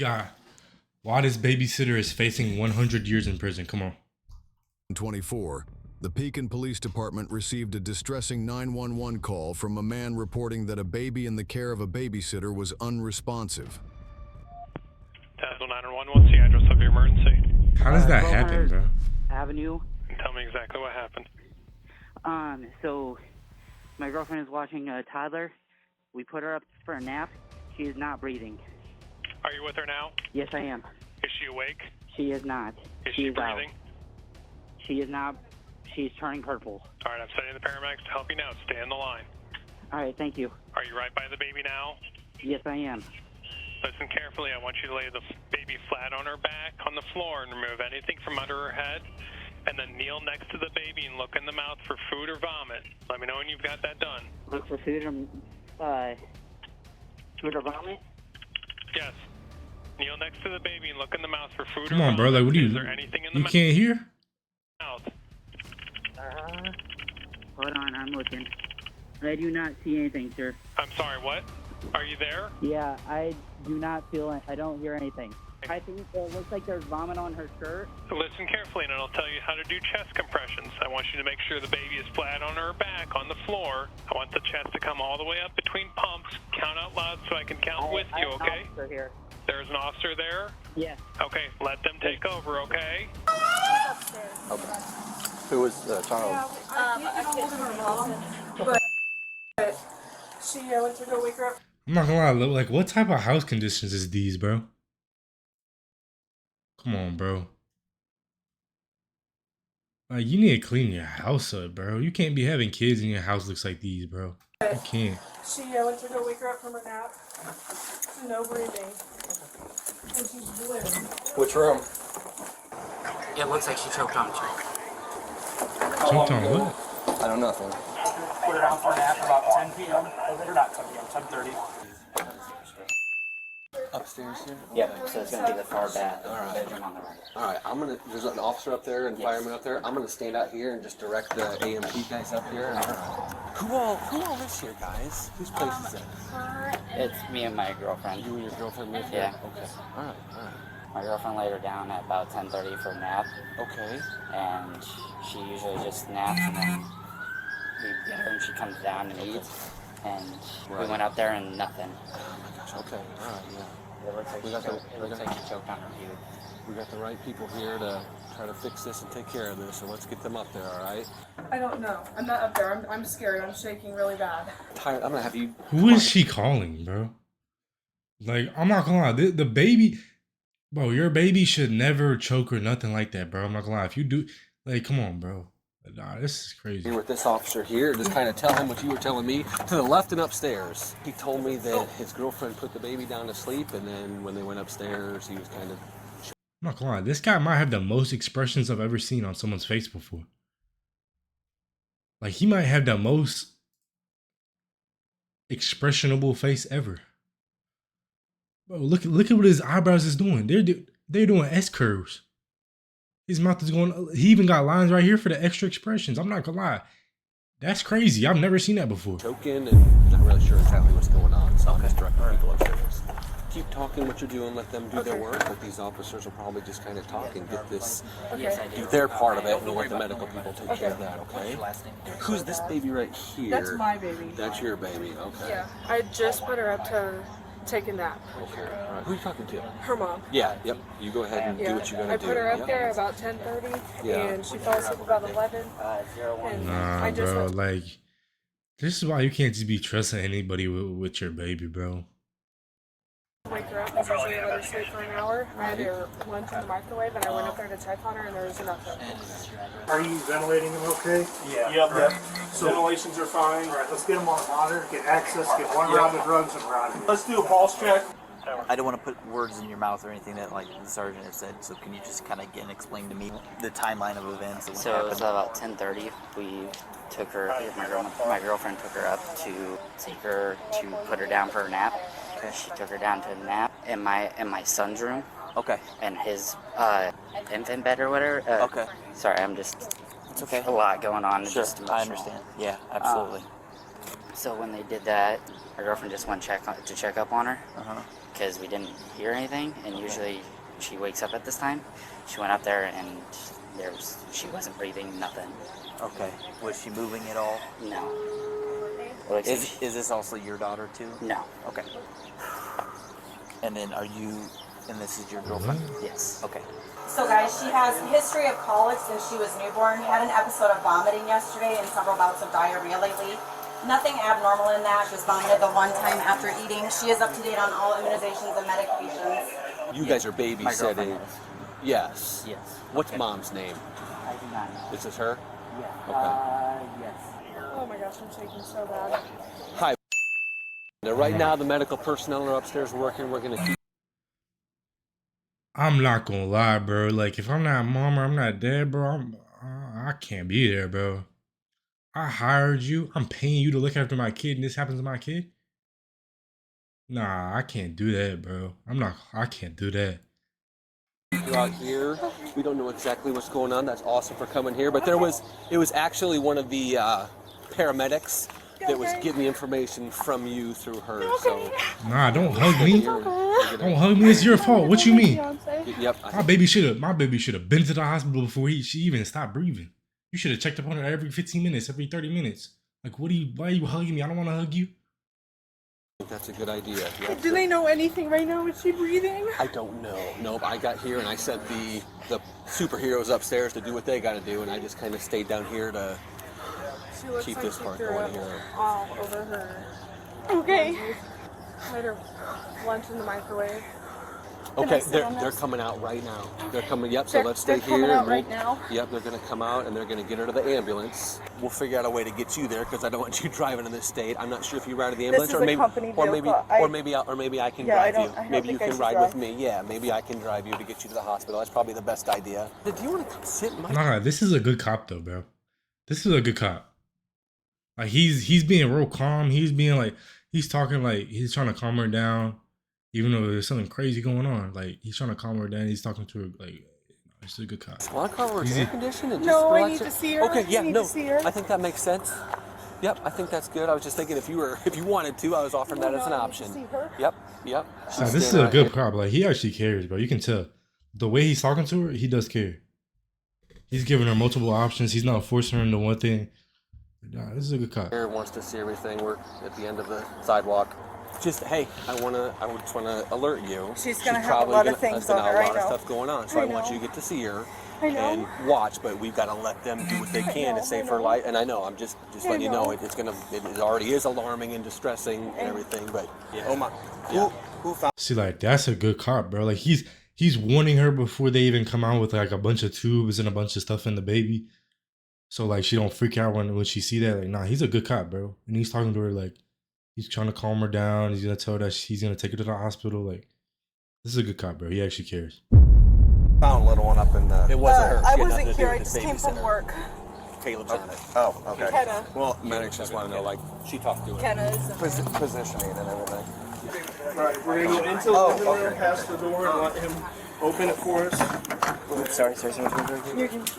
got why this babysitter is facing 100 years in prison. Come on. 24, the Pekin Police Department received a distressing 911 call from a man reporting that a baby in the care of a babysitter was unresponsive. Untitled 911, what's the address of your emergency? How does that happen, bro? Avenue. Tell me exactly what happened. So my girlfriend is watching a toddler. We put her up for a nap. She is not breathing. Are you with her now? Yes, I am. Is she awake? She is not. Is she breathing? She is not. She's turning purple. All right, I'm sending the paramedics to help you now. Stay on the line. All right, thank you. Are you right by the baby now? Yes, I am. Listen carefully. I want you to lay the baby flat on her back on the floor and remove anything from under her head. And then kneel next to the baby and look in the mouth for food or vomit. Let me know when you've got that done. Look for food or vomit? Yes. Kneel next to the baby and look in the mouth for food Come or on, vomit. bro. Like, what do you? Is there anything in the You can't hear? mouth? Hold on, I'm looking. I do not see anything, sir. I'm sorry, what? Are you there? Yeah, I do not feel it. I don't hear anything. I think it looks like there's vomit on her shirt. Listen carefully and I'll tell you how to do chest compressions. I want you to make sure the baby is flat on her back on the floor. I want the chest to come all the way up between pumps. Count out loud so I can count with you, okay? Here. There's an officer there? Yes. Okay, let them take over, okay? Okay. Who was the child? I kissed her mom, but she went to go wake her up. I'm not gonna lie. Like, what type of house conditions is these, bro? Come on, bro. Like, you need to clean your house up, bro. You can't be having kids and your house looks like these, bro. You can't. She went to go wake her up from her nap. No breathing. And she's blue. Which room? It looks like she choked on it. Choked on what? I don't know nothing. Put her down for a nap about 10 p.m. Or not 10 p.m., 10:30. Upstairs here? Yep, so it's going to be the far back Alright. bedroom on the right. Alright, there's an officer up there and fireman up there. I'm gonna stand out here and just direct the AMP guys up here. Who all lives here, guys? Whose place is it? It's me and my girlfriend. You and your girlfriend live here? Yeah. Okay. Alright. My girlfriend laid her down at about 10:30 for a nap, Okay. and she usually just naps, and then we get her and she comes down and eats. And we went up there and nothing. Oh my gosh, okay. Alright, yeah. It looks like, she choked on her food. We got the right people here to try to fix this and take care of this, so let's get them up there, alright? I don't know. I'm not up there. I'm scared. I'm shaking really bad. Tired. I'm gonna have you. Who is she calling, bro? Like, I'm not gonna lie. The baby, bro, your baby should never choke or nothing like that, bro. I'm not gonna lie. If you do, like, come on, bro. Nah, this is crazy. Here with this officer here, just kind of tell him what you were telling me. To the left and upstairs. He told me that his girlfriend put the baby down to sleep, and then when they went upstairs, he was kind of... I'm not gonna lie. This guy might have the most expressions I've ever seen on someone's face before. Like, he might have the most expressionable face ever. Bro, look at what his eyebrows is doing. They're doing S curves. His mouth is going. He even got lines right here for the extra expressions. I'm not gonna lie. That's crazy. I've never seen that before. Choking and not really sure exactly what's going on, so I'm just directing people upstairs. Keep talking what you're doing, let them do their work, but these officers will probably just kind of talk and get this, do their part of it, and we'll let the medical people take care of that, okay? Who's this baby right here? That's my baby. That's your baby, okay. Yeah. I just put her up to take a nap. Okay, all right. Who are you talking to? Her mom. Yeah, yep. You go ahead and do what you gotta do. I put her up Yep. there about 10:30, and she fell asleep about 11. And Nah, I just bro. Like, this is why you can't just be trusting anybody with your baby, bro. wake her up, because usually I let her sleep for an hour. I had her lunch in the microwave, and I went up there to check on her, and there was nothing. Are you ventilating them okay? Yeah. Yep. So ventilations are fine. All right, let's get them on a monitor, get access, get one round of drugs and round it. Let's do a pulse check. I don't want to put words in your mouth or anything that like the sergeant has said, so can you just kind of again explain to me the timeline of events? And what So it was happened? about 10:30. We took her, my girlfriend took her up to put her down for a nap. Okay. She took her down to a nap in my son's room. Okay. And his infant bed or whatever. Okay. Sorry, I'm just... It's okay. A lot going on. Sure, Just I understand. Yeah, absolutely. So when they did that, my girlfriend just went to check up on her. Uh-huh. because we didn't hear anything, and usually she wakes up at this time. She went up there and she wasn't breathing, nothing. Okay. Was she moving at all? No. It looks like Is this also your daughter too? no. Okay. And then this is your girlfriend? Yes. Okay. So guys, she has a history of colic since she was newborn, had an episode of vomiting yesterday and several bouts of diarrhea lately. Nothing abnormal in that, just vomited the one time after eating. She is up to date on all immunizations and medications. You guys are My babysitting. girlfriend is. Yes. Yes. What's mom's name? I do not know. Is this her? Yeah. Yes. Oh my gosh, I'm shaking so bad. Hi. Right now, the medical personnel are upstairs working. We're going to keep. I'm not gonna lie, bro. Like, if I'm not mom or I'm not dad, bro, I can't be there, bro. I hired you. I'm paying you to look after my kid, and this happens to my kid. Nah, I can't do that, bro. I can't do that. You're out here. We don't know exactly what's going on. That's awesome for coming here. But it was actually one of the paramedics that was getting the information from you through her. So Nah, don't hug me. Don't hug me. It's your fault. What you mean? Yep. My baby should have been to the hospital before she even stopped breathing. You should have checked up on her every 15 minutes, every 30 minutes. Like, why are you hugging me? I don't want to hug you. I think that's a good idea. Yep. Do they know anything right now? Is she breathing? I don't know. Nope. I got here and I sent the superheroes upstairs to do what they got to do, and I just kind of stayed down here to She looks keep like this she part threw going up here. all over her. Okay. Made her lunch in the microwave. Okay, sit on they're this? coming out right now. They're coming. Yep. So let's stay they're coming here. out and right now? Yep. They're gonna come out and they're gonna get her to the ambulance. We'll figure out a way to get you there because I don't want you driving in this state. I'm not sure if you ride to the ambulance is or a maybe company or maybe vehicle. or maybe I can Yeah, I drive don't- you. I don't Maybe you think I can should ride drive. with me. Yeah. Maybe I can drive you to get you to the hospital. That's probably the best idea. Do you want to come sit in my? Nah, this is a good cop though, bro. This is a good cop. Like, he's being real calm. He's being like, he's talking like he's trying to calm her down, even though there's something crazy going on. Like, he's trying to calm her down. He's talking to her like, it's a good cop. Squad car or Easy. air conditioning? And No, just I relax need it? to see her. Okay, yeah, I need no, to see her. I think that makes sense. Yep, I think that's good. I was just thinking if you wanted to, I was offering that as an No, I need option. to see her. Yep. Nah, She's this is standing a right good here. cop. Like, he actually cares, bro. You can tell the way he's talking to her. He does care. He's giving her multiple options. He's not forcing her into one thing. Nah, this is a good cop. Here wants to see everything. We're at the end of the sidewalk. Just hey, I just want to alert you. She's gonna have a probably lot of gonna- things there's on gonna her, a I lot of know. stuff going on, so I I want know. you to get to see her I know. and watch. But we've got to let them do what they can to save her life. And I know I'm just letting you know it already is alarming and distressing and everything. But yeah. Oh my. Yeah. Who found See, like, that's a good cop, bro. Like, he's warning her before they even come out with like a bunch of tubes and a bunch of stuff in the baby. So like she don't freak out when she see that. Like, nah, he's a good cop, bro. And he's talking to her like he's trying to calm her down. He's gonna tell her that he's gonna take her to the hospital. Like, this is a good cop, bro. He actually cares. a little one up in the? It wasn't her. She I had nothing wasn't to do here. I with just the came from babysitter. work. Caleb's on it. Oh, okay. Kenna. Well, medics just want to know, like, she talked to her. Kenna is. Positioning and everything. Alright, we're gonna go into the living room, past the door, and let him open it for us. Oops, sorry. Sorry. You're good.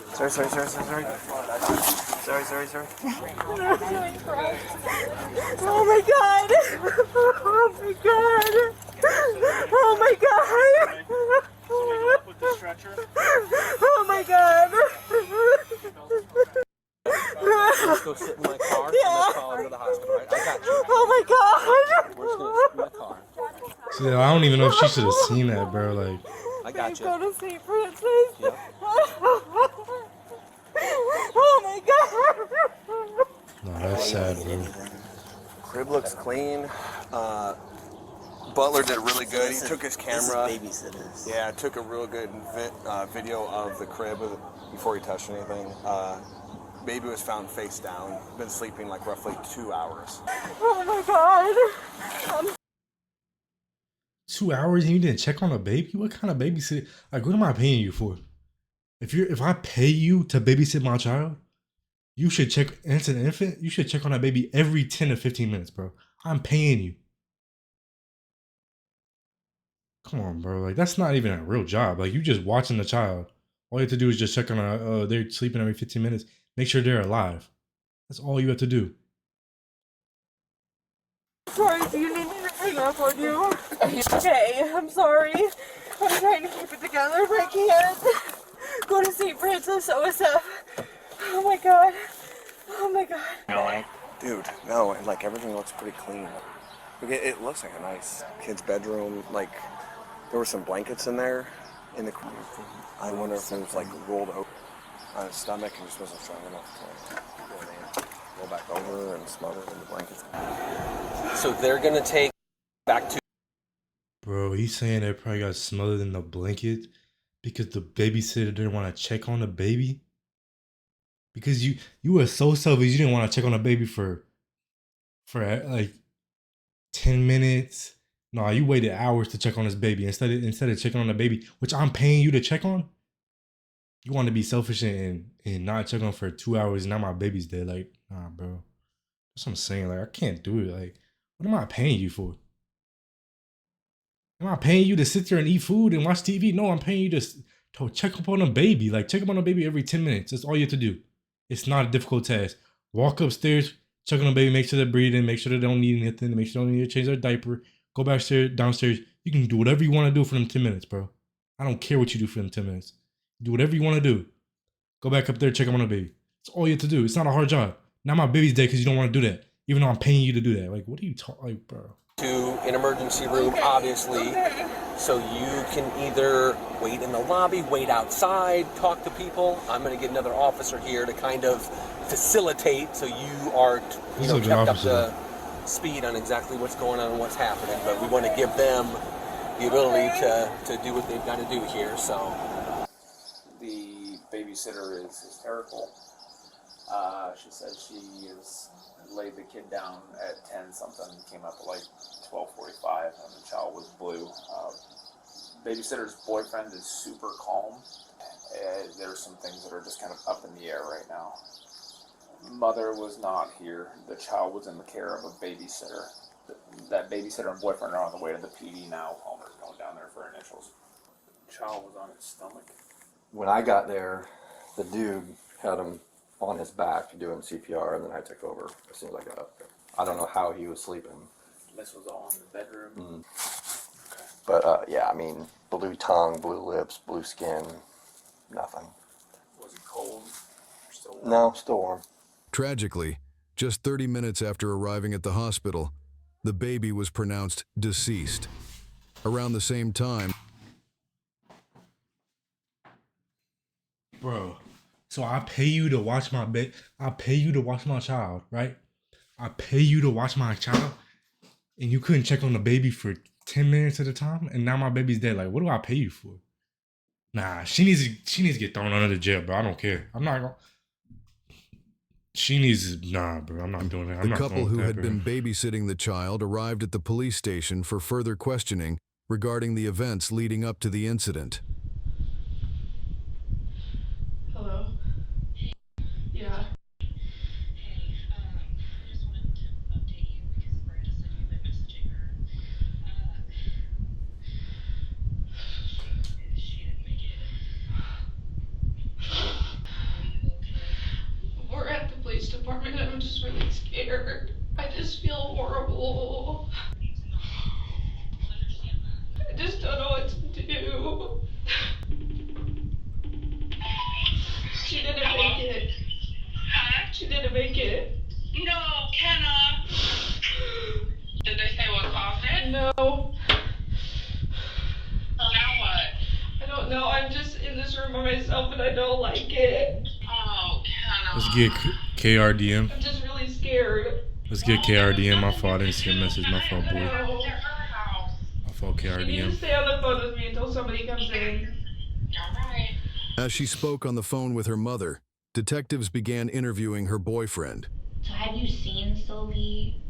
Oh my god! Oh my god! Oh my god! With the stretcher. Oh my god! Let's go sit in my car and let's call her to the hospital, right? I got you. Oh my god! We're just gonna sit in my car. See, I don't even know if she should have seen that, bro. Like, I got you. Go to sleep, Princess. Yep. Oh my god! no, that's sad, bro. Crib looks clean. Butler did really good. He took his camera. Babysitters. Yeah, took a real good video of the crib before he touched anything. Baby was found face down. Been sleeping like roughly 2 hours. Oh my god! 2 hours and you didn't check on a baby? What kind of babysit? Like, what am I paying you for? If I pay you to babysit my child, you should check. And it's an infant. You should check on that baby every 10 to 15 minutes, bro. I'm paying you. Come on, bro. Like, that's not even a real job. Like, you just watching the child. All you have to do is just check on they're sleeping every 15 minutes. Make sure they're alive. That's all you have to do. Sorry, do you need me to hang up on you? Okay, I'm sorry. I'm trying to keep it together, but I can't. Go to St. Francis OSF. Oh my god. Oh my god. No, dude, no, and like everything looks pretty clean. It looks like a nice kid's bedroom. Like there were some blankets in there in the. I wonder if it was like rolled over on his stomach and just wasn't strong enough to go back over and smother in the blankets. So they're gonna take back to. Bro, he's saying they probably got smothered in the blanket because the babysitter didn't want to check on the baby. Because you were so selfish, you didn't want to check on the baby for like 10 minutes. No, you waited hours to check on this baby instead of checking on the baby, which I'm paying you to check on. You want to be selfish and not check on for 2 hours, and now my baby's dead. Like, nah, bro. That's what I'm saying. Like, I can't do it. Like, what am I paying you for? Am I paying you to sit there and eat food and watch TV? No, I'm paying you to check up on a baby. Like, check up on a baby every 10 minutes. That's all you have to do. It's not a difficult task. Walk upstairs, check on the baby, make sure they're breathing, make sure they don't need anything, make sure they don't need to change their diaper. Go back downstairs. You can do whatever you want to do for them 10 minutes, bro. I don't care what you do for them 10 minutes. Do whatever you want to do. Go back up there, check up on the baby. That's all you have to do. It's not a hard job. Now my baby's dead because you don't want to do that. Even though I'm paying you to do that. Like, what are you talking, like, bro? To an emergency room, obviously, so you can either wait in the lobby, wait outside, talk to people. I'm going to get another officer here to kind of facilitate so you are, kept up to speed on exactly what's going on and what's happening. But we want to give them the ability to do what they've got to do here. So the babysitter is hysterical. She said she has laid the kid down at 10 something, came up at like 12:45, and the child was blue. Babysitter's boyfriend is super calm. There's some things that are just kind of up in the air right now. Mother was not here. The child was in the care of a babysitter. That babysitter and boyfriend are on the way to the PD now. Palmer's going down there for initials. The child was on its stomach. When I got there, the dude had him on his back doing CPR, and then I took over as soon as I got up there. I don't know how he was sleeping. This was all in the bedroom. Okay. But yeah, I mean, blue tongue, blue lips, blue skin, nothing. Was he cold? Still warm? No, still warm. Tragically, just 30 minutes after arriving at the hospital, the baby was pronounced deceased. Around the same time, Bro, so I pay you to watch my I pay you to watch my child, right? I pay you to watch my child, and you couldn't check on the baby for 10 minutes at a time, and now my baby's dead. Like, what do I pay you for? Nah, she needs to get thrown under the jail, bro. I don't care. I'm not gonna. She needs to, nah, bro. I'm not doing that. I'm the not couple who that, had bro. been babysitting the child arrived at the police station for further questioning regarding the events leading up to the incident. Hello? Yeah. We're at the police department and I'm just really scared. I just feel horrible. I just don't know what to do. She didn't make it. Huh? She didn't make it. No, Kenna. Did they say what caused it? No. Now what? I don't know. I'm just in this room by myself and I don't like it. Oh, Kenna. Let's get KRDM. I'm just really scared. Let's get KRDM. My fault. I didn't see a message. My fault, boy. My fault, Can you KRDM. just stay on the phone with me until somebody comes in? Alright. As she spoke on the phone with her mother, detectives began interviewing her boyfriend. So have you seen Sylvie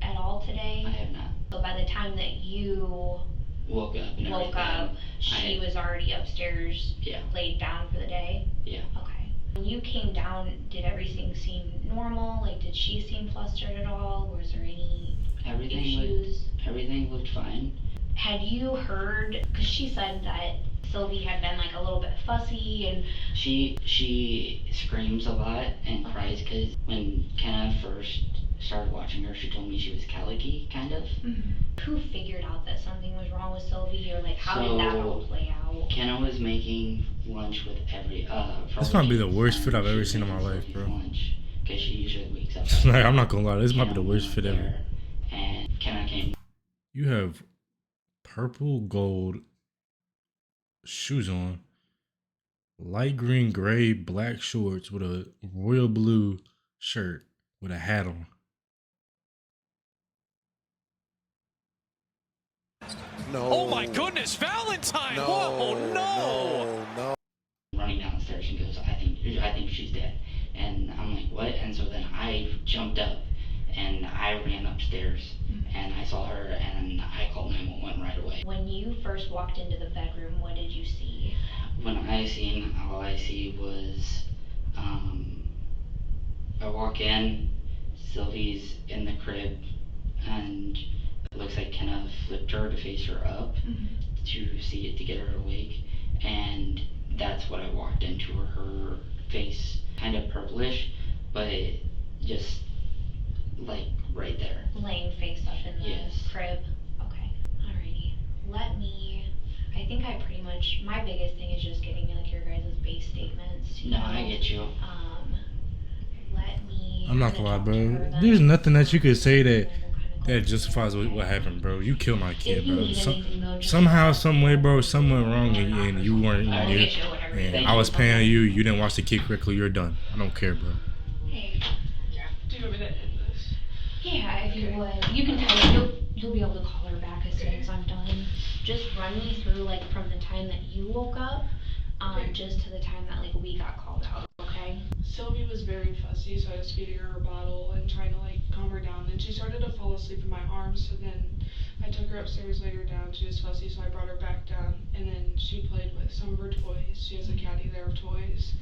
at all today? I have not. So by the time that you Woke up and woke up, she was already upstairs, laid down for the day? Yeah. Okay. When you came down, did everything seem normal? Like, did she seem flustered at all? Was there any issues? Everything looked fine. Had you heard, because she said that Sylvie had been like a little bit fussy and She screams a lot and cries because when Kenna first started watching her, she told me she was calicky, kind of. Who figured out that something was wrong with Sylvie, or like how did that all play out? Kenna was making lunch with This might be the worst fit I've ever seen in my life, bro. Lunch, because she usually wakes up. Like, I'm not gonna lie, this might be the worst fit ever. And Kenna came. You have purple gold shoes on, light green, gray, black shorts with a royal blue shirt with a hat on. No. Oh my goodness, Valentine! No, Whoa, no! Running down the stairs and goes, I think she's dead. And I'm like, what? And so then I jumped up and I ran upstairs and I saw her and I called 911 right away. When you first walked into the bedroom, what did you see? When I seen, all I see was, I walk in, Sylvie's in the crib, and it looks like Kenna flipped her to face her up to see it, to get her awake, and that's what I walked into. Her face kind of purplish, but just like right there. Laying face up in the crib. Okay. Alrighty. I think I pretty much, my biggest thing is just getting like your guys' base statements. No, I get you. I'm not gonna lie, bro. There's nothing that you could say that justifies what happened, bro. You killed my kid, bro. Somehow, some way, bro, something went wrong and you weren't in there. And I was paying you. You didn't watch the kid correctly. You're done. I don't care, bro. Hey. Do you want me to end this? Yeah, if you would. You can tell her, you'll be able to call her back as soon as I'm done. Just run me through like from the time that you woke up, just to the time that like we got called out, okay? Sylvie was very fussy, so I was feeding her a bottle and trying to like calm her down. Then she started to fall asleep in my arms, so then I took her upstairs, laid her down. She was fussy, so I brought her back down, and then she played with some of her toys. She has a caddy there of toys.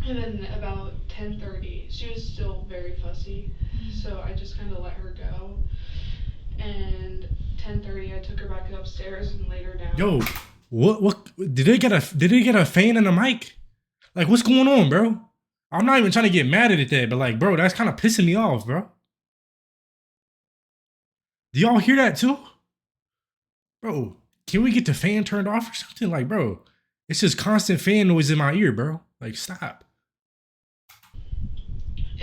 And then about 10:30, she was still very fussy, so I just kind of let her go. And 10:30, I took her back upstairs and laid her down. Yo, what did they get a fan and a mic? Like, what's going on, bro? I'm not even trying to get mad at it there, but like, bro, that's kind of pissing me off, bro. Do y'all hear that too? Bro, can we get the fan turned off or something? Like, bro, it's just constant fan noise in my ear, bro. Like, stop.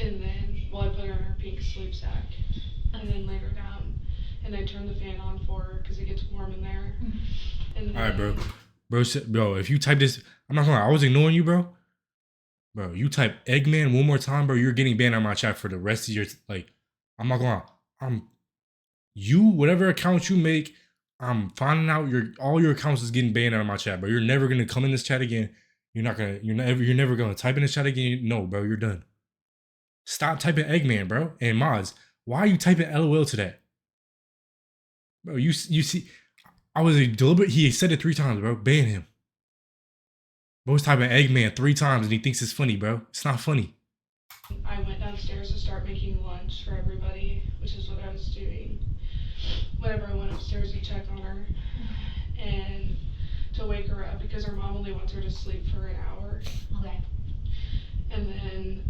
And then, well, I put her in her pink sleep sack and then laid her down. And I turned the fan on for her because it gets warm in there. And then, all right, bro. Bro, if you type this, I'm not gonna lie, I was ignoring you, bro. Bro, you type Eggman one more time, bro, you're getting banned on my chat for the rest of your, like, I'm not gonna lie. Whatever account you make, I'm finding out all your accounts is getting banned out of my chat, bro. You're never gonna come in this chat again. You're never gonna type in this chat again. No, bro, you're done. Stop typing Eggman, bro. And mods, why are you typing LOL to that? Bro, you see, I was deliberate. He said it 3 times, bro. Ban him. Bro's typing Eggman 3 times and he thinks it's funny, bro. It's not funny. I went downstairs to start making lunch for everybody, which is what I was doing. Whenever I went upstairs to check on her and to wake her up because her mom only wants her to sleep for an hour. Okay. And then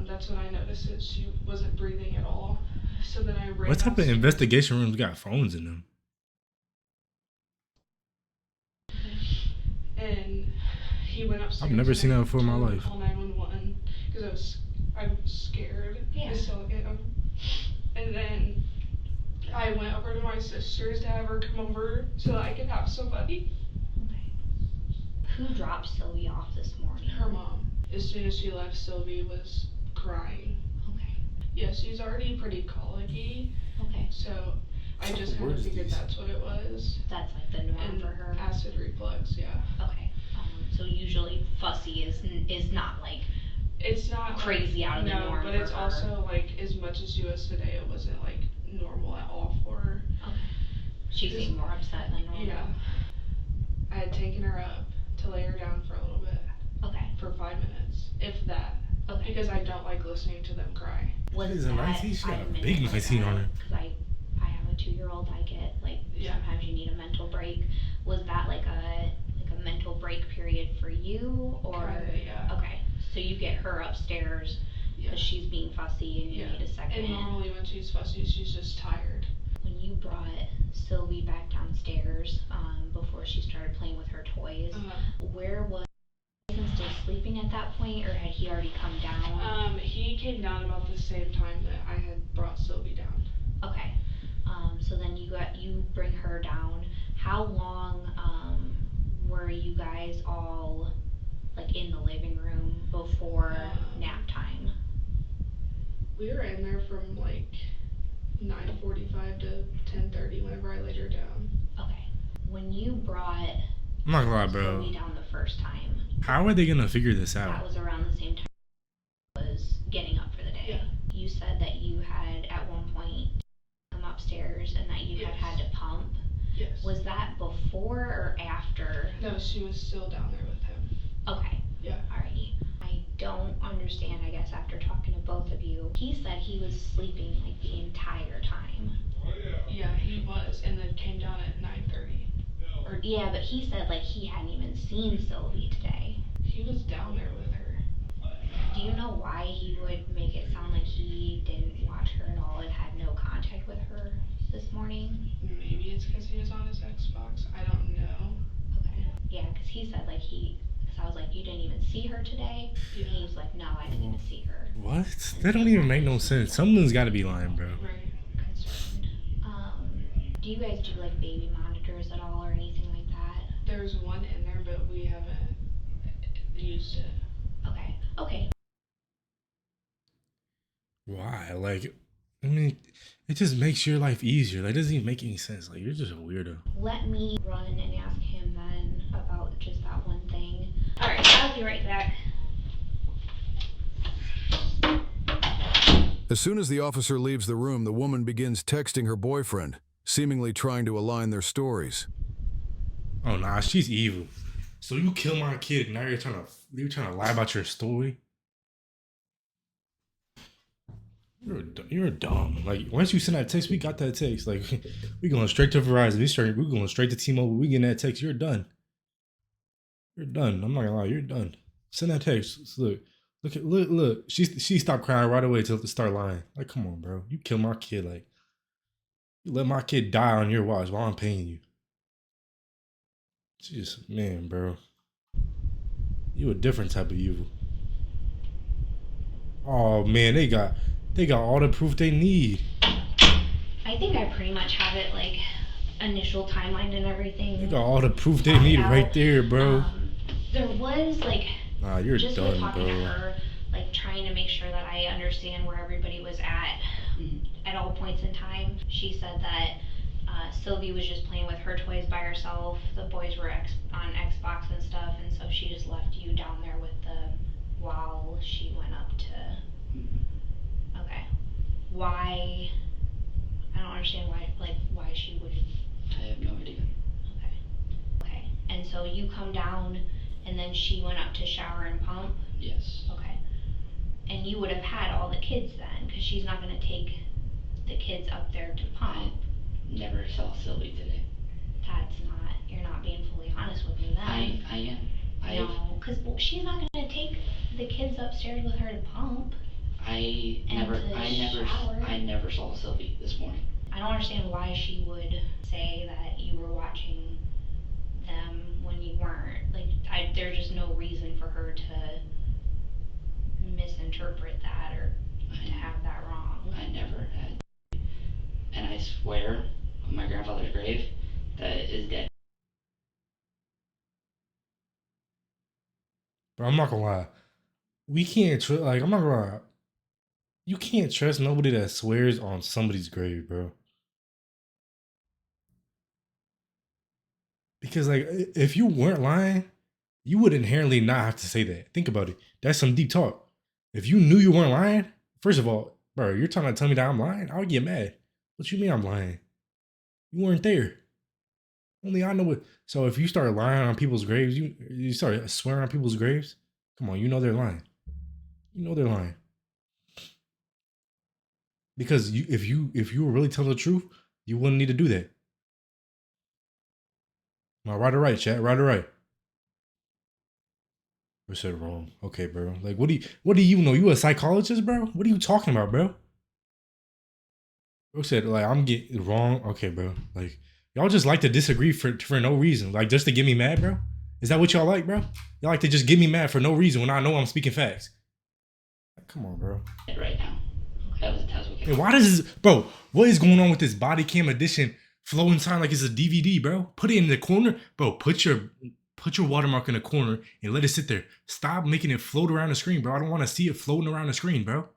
that's when I noticed that she wasn't breathing at all. So then I ran. What type of investigation rooms got phones in them? And he went upstairs. I've never seen that before in my life. Call 911 because I was scared. Yeah. I still am. And then I went over to my sister's to have her come over so that I could have somebody. Okay. Who dropped Sylvie off this morning? Her mom. As soon as she left, Sylvie was crying. Okay. Yeah, she's already pretty colicky. Okay. So I just kind of figured that's what it was. That's like the norm And for her. acid reflux, yeah. Okay. So usually fussy is not like it's not crazy like, out of the norm. But for it's her. also like as much as US Today, it wasn't like normal at all for her. Okay. She seemed more upset than normal. Yeah. I had taken her up to lay her down for a little bit. Okay. For 5 minutes, if that. Okay. Because I don't like listening to them cry. Was Is a 19? She got a big 19 on her. Because I have a 2-year-old. I get like sometimes you need a mental break. Was that like a mental break period for you or? Kinda, yeah. Okay. So you get her upstairs. because she's being fussy and you need a second. And normally when she's fussy, she's just tired. When you brought Sylvie back downstairs before she started playing with her toys, where was he still sleeping at that point, or had he already come down? He came down about the same time that I had brought Sylvie down. Okay. So then you bring her down. How long were you guys all like in the living room before nap time? We were in there from like 9:45 to 10:30 whenever I laid her down. Okay. When you brought I'm not gonna lie, bro. Sylvie down the first time, How are they gonna figure this out? that was around the same time I was getting up for the day. Yeah. You said that you had at one point come upstairs and that you had to pump. Yes. Was that before or after? No, she was still down there with him. Okay. Yeah. Alrighty. I don't understand, I guess, after talking to both of you. He said he was sleeping like the entire time. Yeah, he was, and then came down at 9:30. Yeah, but he said like he hadn't even seen Sylvie today. He was down there with her. Do you know why he would make it sound like he didn't watch her at all and had no contact with her this morning? Maybe it's because he was on his Xbox. I don't know. Okay. Yeah, because he said like because I was like, you didn't even see her today? Yeah. And he was like, no, I didn't even see her. What? That don't even make no sense. Someone's got to be lying, bro. Right. Concerned. Do you guys do like baby monitors at all or anything like that? There's one in there, but we haven't used it. Okay. Okay. Why? Like, I mean, it just makes your life easier. Like, it doesn't even make any sense. Like, you're just a weirdo. Let me run and ask him then about just that one thing. Alright, I'll be right back. As soon as the officer leaves the room, the woman begins texting her boyfriend, seemingly trying to align their stories. Oh, nah, she's evil. So you kill my kid, now you're trying to lie about your story? You're dumb. Like, once you send that text, we got that text. Like, we going straight to Verizon. We going straight to T-Mobile. We getting that text. You're done. You're done. I'm not gonna lie. You're done. Send that text. Look. She stopped crying right away to start lying. Like, come on, bro. You kill my kid. Like, you let my kid die on your watch while I'm paying you. Just, man, bro. You a different type of evil. Oh man, they got all the proof they need. I think I pretty much have it like initial timeline and everything. They got all the proof they need right there, bro. There was like Nah, you're just done, with talking bro. to her, like trying to make sure that I understand where everybody was at all points in time. She said that Sylvie was just playing with her toys by herself. The boys were on Xbox and stuff, and so she just left you down there with them while she went up to. Okay. Why? I don't understand why she would. I have no idea. Okay. And so you come down, and then she went up to shower and pump? Yes. Okay. And you would have had all the kids then, because she's not going to take the kids up there to pump. I never saw Sylvie today. You're not being fully honest with me then. I am. No, because she's not going to take the kids upstairs with her to pump. I never saw Sylvie this morning. I don't understand why she would say that you were watching them when you weren't. Like, there's just no reason for her to misinterpret that or to have that wrong. I never had. And I swear on my grandfather's grave that is dead. But I'm not gonna lie. We can't trust. Like, I'm not gonna lie. You can't trust nobody that swears on somebody's grave, bro. Because, like, if you weren't lying, you would inherently not have to say that. Think about it. That's some deep talk. If you knew you weren't lying, first of all, bro, you're trying to tell me that I'm lying? I would get mad. What you mean I'm lying? You weren't there. Only I know what. So if you start lying on people's graves, you start swearing on people's graves, come on, you know they're lying. You know they're lying. Because if you were really telling the truth, you wouldn't need to do that. Am I right or right, chat? Right or right? I said wrong. Okay, bro. Like, what do you know? You a psychologist, bro? What are you talking about, bro? Bro said, like, I'm getting it wrong. Okay, bro. Like, y'all just like to disagree for no reason. Like, just to get me mad, bro? Is that what y'all like, bro? Y'all like to just get me mad for no reason when I know I'm speaking facts. Like, come on, bro. Right now. That was a test. Hey, why does this, bro, what is going on with this body cam edition flowing time like it's a DVD, bro? Put it in the corner. Bro, put your watermark in the corner and let it sit there. Stop making it float around the screen, bro. I don't want to see it floating around the screen, bro.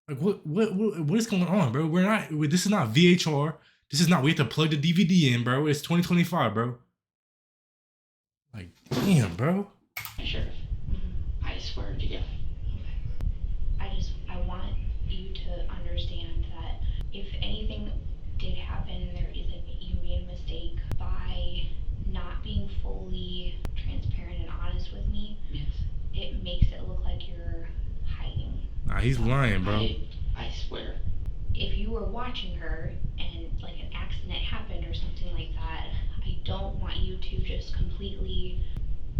Like, what is going on, bro? This is not VHR. This is not, we have to plug the DVD in, bro. It's 2025, bro. Like, damn, bro. Sheriff, I swear to God. I want you to understand that if anything did happen and there is you made a mistake by not being fully transparent and honest with me, yes, it makes it look like you're hiding. Nah, he's lying, bro. I swear. If you were watching her and like an accident happened or something like that, I don't want you to just completely.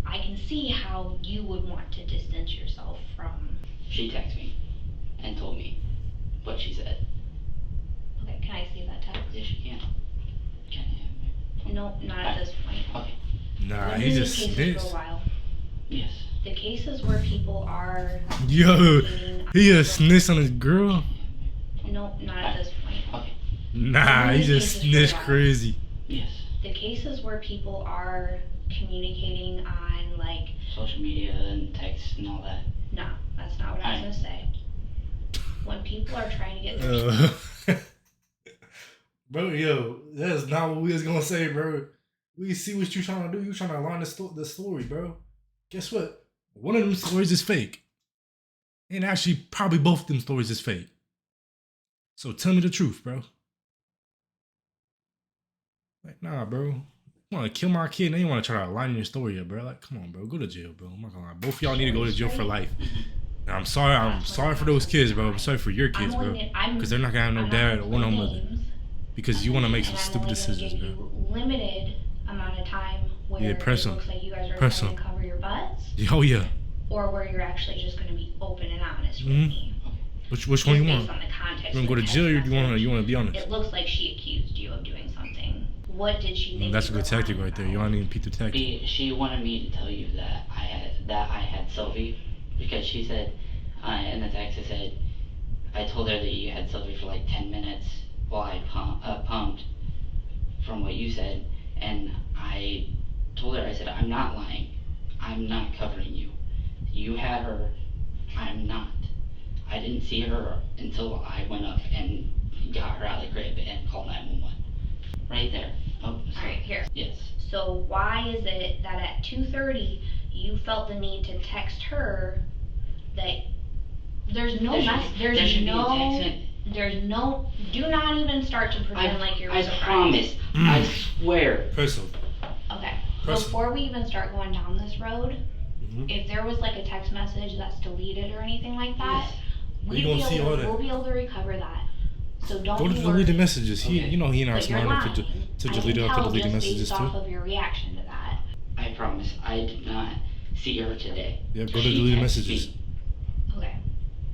I can see how you would want to distance yourself from. She texted me and told me what she said. Okay, can I see that text? Yes, you can. No, not at this point. Okay. Nah, he just snitched. For a while. Yes. The cases where people are. Yo, he a snitch on his girl. No, not at this point. Okay. Nah, he just snitched crazy. Yes. The cases where people are communicating on like social media and text and all that. No, that's not what I was gonna say. When people are trying to get their bro, yo, that's not what we was gonna say, bro. We see what you trying to do. You trying to line the story, bro. Guess what? One of them stories is fake. And actually, probably both of them stories is fake. So tell me the truth, bro. Like, nah, bro. You want to kill my kid and then you want to try to line your story up, bro. Like, come on, bro. Go to jail, bro. I'm not gonna lie. Both of y'all need to go to jail for life. And I'm sorry for those kids, bro. I'm sorry for your kids, bro. Because they're not gonna have no dad or no mother. Because you want to make some stupid decisions, bro. Limited amount of time where Yeah, press it him. looks like you guys are Press trying him. to cover your butts. Oh yeah. Or where you're actually just going to be open and honest with me. Which one you want? Based on the context. You want to go to jail or do you want to be honest? It looks like she accused you of doing something. What did she think? That's a good tactic right there. You want to repeat the tactic. She wanted me to tell you that I had Sylvie because she said in the text it said I told her that you had Sylvie for like 10 minutes while I pumped from what you said, and I told her, I said, I'm not lying. I'm not covering you. You had her. I'm not. I didn't see her until I went up and got her out of the crib and called 911. Right there. Oh, Alright, here. Yes. So why is it that at 2:30 you felt the need to text her that there's no do not even start to pretend like you're surprised. I promise. I swear. Personal. Okay. Before we even start going down this road, if there was like a text message that's deleted or anything like that, we'll be able to recover that. So don't go to deleted messages. He, you know, he not smart enough to delete out the deleted messages based too. off of your reaction to that. I promise. I did not see her today. Yeah, go to deleted messages. Okay.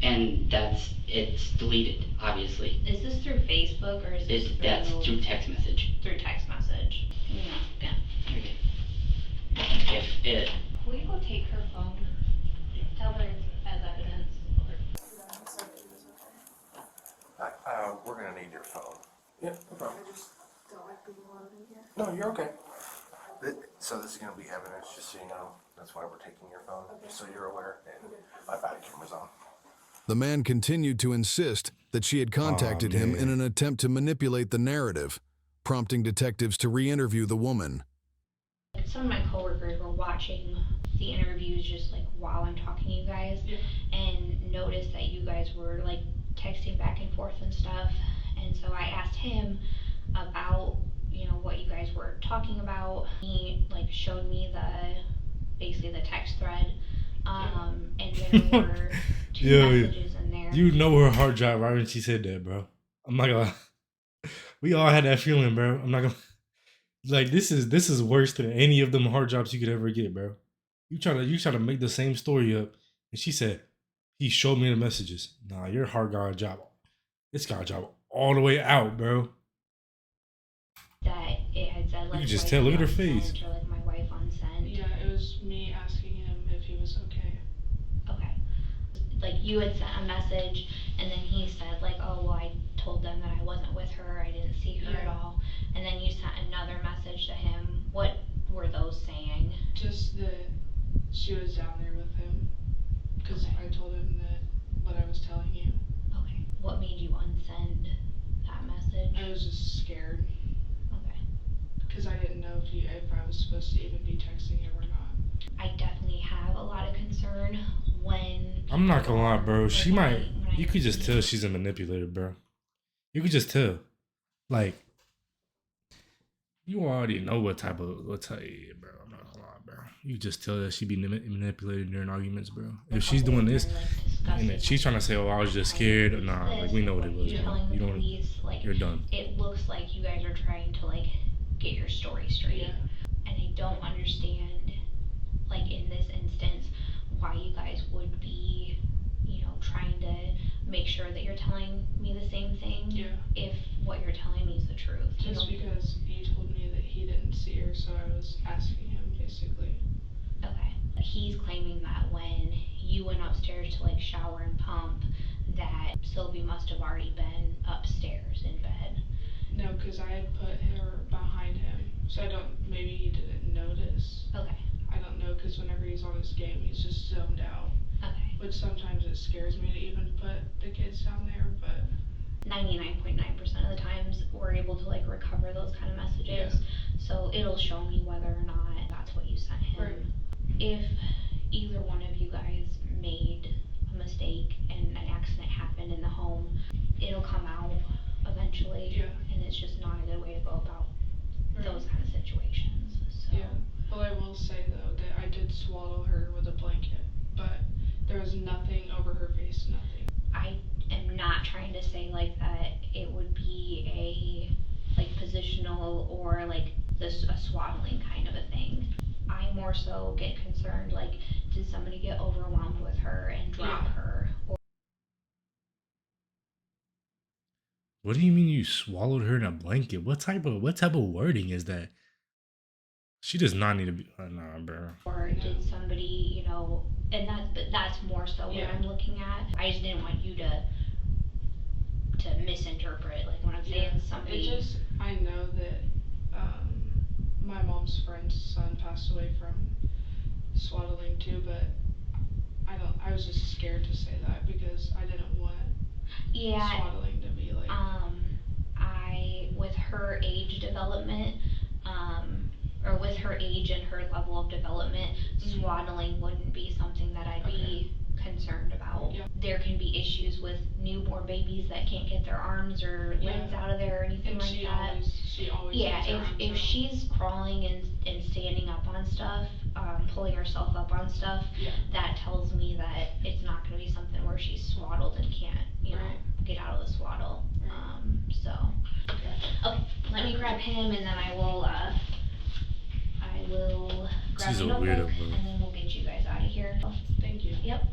And it's deleted, obviously. Is this through Facebook or is this that's through text message. Through text message. Yeah. Okay. If it. Will you go take her phone? Tell her it's as evidence. We're gonna need your phone. Yeah, no problem. No, you're okay. So this is gonna be evidence, just so you know. That's why we're taking your phone, just so you're aware. And my body camera's on. The man continued to insist that she had contacted him in an attempt to manipulate the narrative, prompting detectives to re-interview the woman. Some of my coworkers were watching the interviews just like while I'm talking to you guys and noticed that you guys were like texting back and forth and stuff, and so I asked him about, you know, what you guys were talking about. He like showed me basically the text thread, and there were two messages in there. You know her hard drive right when she said that, bro. I'm not gonna lie. We all had that feeling, bro. I'm not gonna like this is worse than any of them hard drops you could ever get, bro. You try to make the same story up. And she said, he showed me the messages. Nah, your heart got a job. It's got a job all the way out, bro. That it had said like You can just tell. Look at her face. unsent or like my wife unsent. Yeah, it was me asking him if he was okay. Okay. Like you had sent a message and then he said like, oh well, I told them that I wasn't with her, I didn't see her at all. And then you sent another message to him. What were those saying? Just that she was down there with him. Because I told him that what I was telling you. Okay. What made you unsend that message? I was just scared. Okay. Because I didn't know if I was supposed to even be texting him or not. I definitely have a lot of concern when I'm not gonna lie, bro. She might. You could just tell she's a manipulator, bro. You could just tell. Like, you already know what type, bro. I'm not gonna lie, bro. You just tell that she be manipulated during arguments, bro. If she's doing this, and then she's trying to say, "Oh, I was just scared," nah, like we know what it was, bro. You don't. You're done. It looks like you guys are trying to like get your story straight, and I don't understand, like in this instance, why you guys would be, trying to make sure that you're telling me the same thing. Yeah. If what you're telling me is the truth. Just because he told me that he didn't see her, so I was asking him basically. Okay. He's claiming that when you went upstairs to like shower and pump, that Sylvie must have already been upstairs in bed. No, because I had put her behind him, so maybe he didn't notice. Okay. I don't know, because whenever he's on his game, he's just zoned out. Okay. Which sometimes it scares me to even put the kids down there, but 99.9% of the times we're able to like recover those kind of messages. Yeah. So it'll show me whether or not that's what you sent him. Right. If either one of you guys made a mistake and an accident happened in the home, it'll come out eventually. Yeah. And it's just not a good way to go about those kind of situations. So. Yeah. Well, I will say though that I did swaddle her with a blanket, but there was nothing over her face, nothing. I am not trying to say like that it would be a like positional or like this a swaddling kind of a thing. I more so get concerned like, did somebody get overwhelmed with her and drop her? Or What do you mean you swallowed her in a blanket? What type of wording is that? She does not need to be. Nah, bro. Or did somebody, and that's more so what I'm looking at. I just didn't want you to misinterpret, like when I'm saying somebody. I know that my mom's friend's son passed away from swaddling too, but I was just scared to say that because I didn't want swaddling to be like. With her age development, or with her age and her level of development, swaddling wouldn't be something that I'd be concerned about. Yeah. There can be issues with newborn babies that can't get their arms or legs out of there or anything like that. She always if she's crawling and standing up on stuff, pulling herself up on stuff, that tells me that it's not going to be something where she's swaddled and can't, get out of the swaddle. Okay, let me grab him and then I will grab She's a a notebook weirdo, bro. and then we'll get you guys out of here. Thank you. Yep.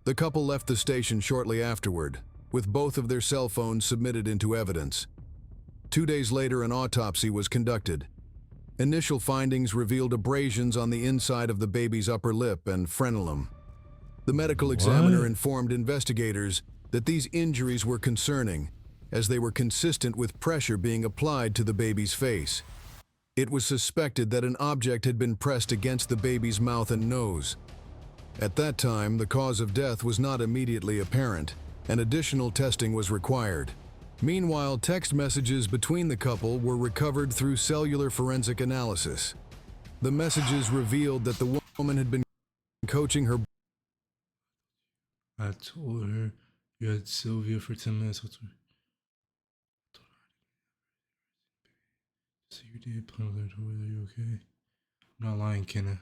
The couple left the station shortly afterward, with both of their cell phones submitted into evidence. 2 days later, an autopsy was conducted. Initial findings revealed abrasions on the inside of the baby's upper lip and frenulum. The medical examiner informed investigators that these injuries were concerning, as they were consistent with pressure being applied to the baby's face. It was suspected that an object had been pressed against the baby's mouth and nose. At that time, the cause of death was not immediately apparent, and additional testing was required. Meanwhile, text messages between the couple were recovered through cellular forensic analysis. The messages revealed that the woman had been coaching her. I told her you had Sylvia for 10 minutes. So you did plan on that. Are you okay? I'm not lying, Kenna.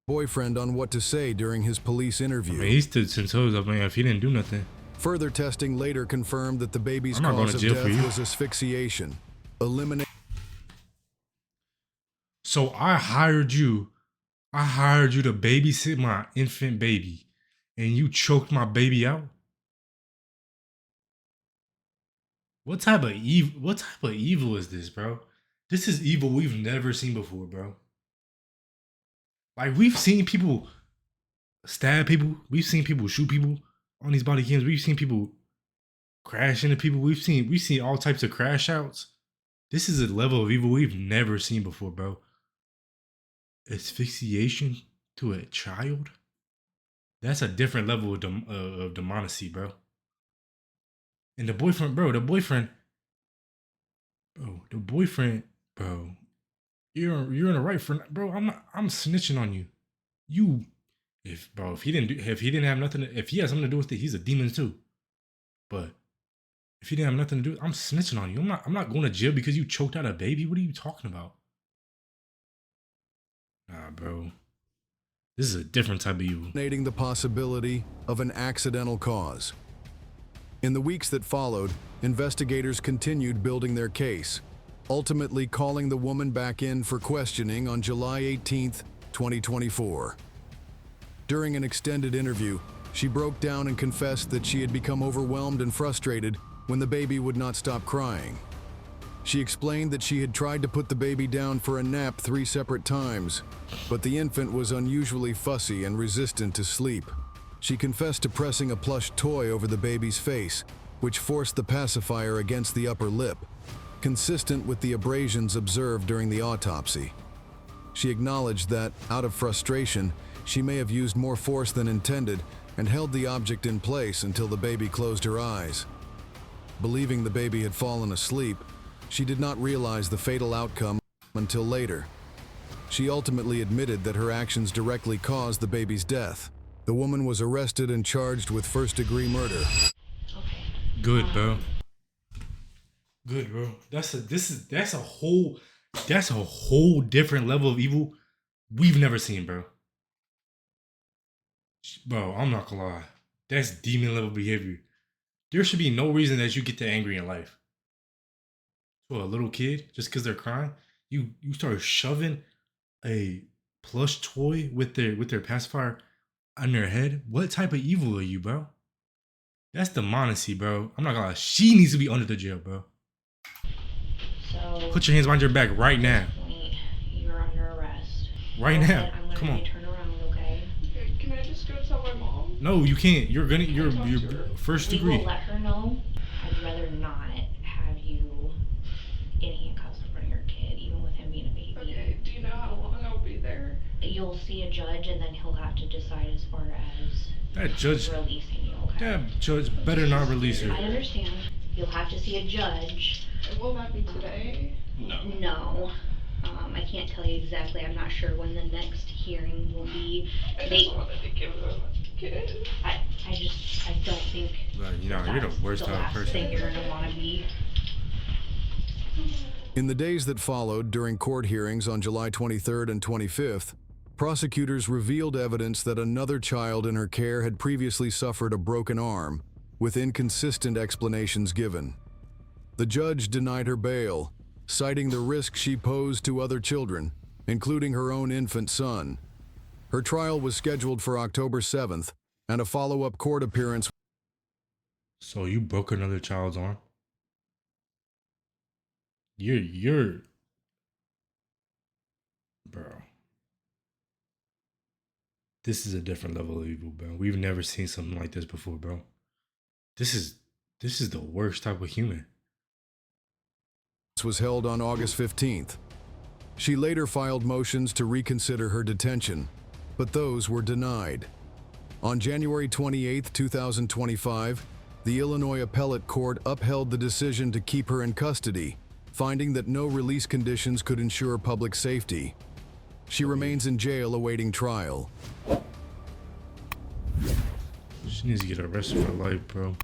Boyfriend on what to say during his police interview. I mean, he stood 10 toes up, man. If he didn't do nothing. Further testing later confirmed that the baby's I'm not going cause to of jail for death you. was asphyxiation. So I hired you to babysit my infant baby, and you choked my baby out? What type of evil is this, bro? This is evil we've never seen before, bro. Like, we've seen people stab people, we've seen people shoot people on these body cams, we've seen people crash into people, we've seen all types of crash outs. This is a level of evil we've never seen before, bro. Asphyxiation to a child? That's a different level of demonacy, bro. And the boyfriend, bro, you're in the right for, bro. I'm snitching on you. If he didn't if he has something to do with it, he's a demon too. But if he didn't have nothing to do, I'm snitching on you. I'm not going to jail because you choked out a baby. What are you talking about? Nah, bro. This is a different type of evil. Eliminating the possibility of an accidental cause. In the weeks that followed, investigators continued building their case, ultimately calling the woman back in for questioning on July 18, 2024. During an extended interview, she broke down and confessed that she had become overwhelmed and frustrated when the baby would not stop crying. She explained that she had tried to put the baby down for a nap 3 separate times, but the infant was unusually fussy and resistant to sleep. She confessed to pressing a plush toy over the baby's face, which forced the pacifier against the upper lip, consistent with the abrasions observed during the autopsy. She acknowledged that, out of frustration, she may have used more force than intended and held the object in place until the baby closed her eyes. Believing the baby had fallen asleep, she did not realize the fatal outcome until later. She ultimately admitted that her actions directly caused the baby's death. The woman was arrested and charged with first-degree murder. Good, bro. Good, bro. That's a whole different level of evil we've never seen, bro. Bro, I'm not gonna lie. That's demon level behavior. There should be no reason that you get that angry in life. To a little kid, just because they're crying, you start shoving a plush toy with their pacifier on their head. What type of evil are you, bro? That's demonacy, bro. I'm not gonna lie. She needs to be under the jail, bro. So put your hands behind your back right now. You're under arrest. Right now. Come on. Turn around, okay? Can I just go tell my mom? No, you can't. You're first degree. We will let her know. I'd rather not have you in handcuffs in front of your kid, even with him being a baby. Okay, do you know how long I'll be there? You'll see a judge, and then he'll have to decide as far as that judge releasing you, okay? That judge better not release her. I understand. You'll have to see a judge. And will that be today? No. I can't tell you exactly. I'm not sure when the next hearing will be. I just wanted to give them a kid. I don't think. You're the worst type of person. Thing you're gonna want to be. In the days that followed during court hearings on July 23rd and 25th, prosecutors revealed evidence that another child in her care had previously suffered a broken arm, with inconsistent explanations given. The judge denied her bail, citing the risk she posed to other children, including her own infant son. Her trial was scheduled for October 7th, and a follow-up court appearance. So you broke another child's arm? You're bro. This is a different level of evil, bro. We've never seen something like this before, bro. This is the worst type of human. Was held on August 15th. She later filed motions to reconsider her detention, but those were denied. On January 28, 2025, the Illinois Appellate Court upheld the decision to keep her in custody, finding that no release conditions could ensure public safety. She remains in jail awaiting trial. She needs to get arrested for life, bro.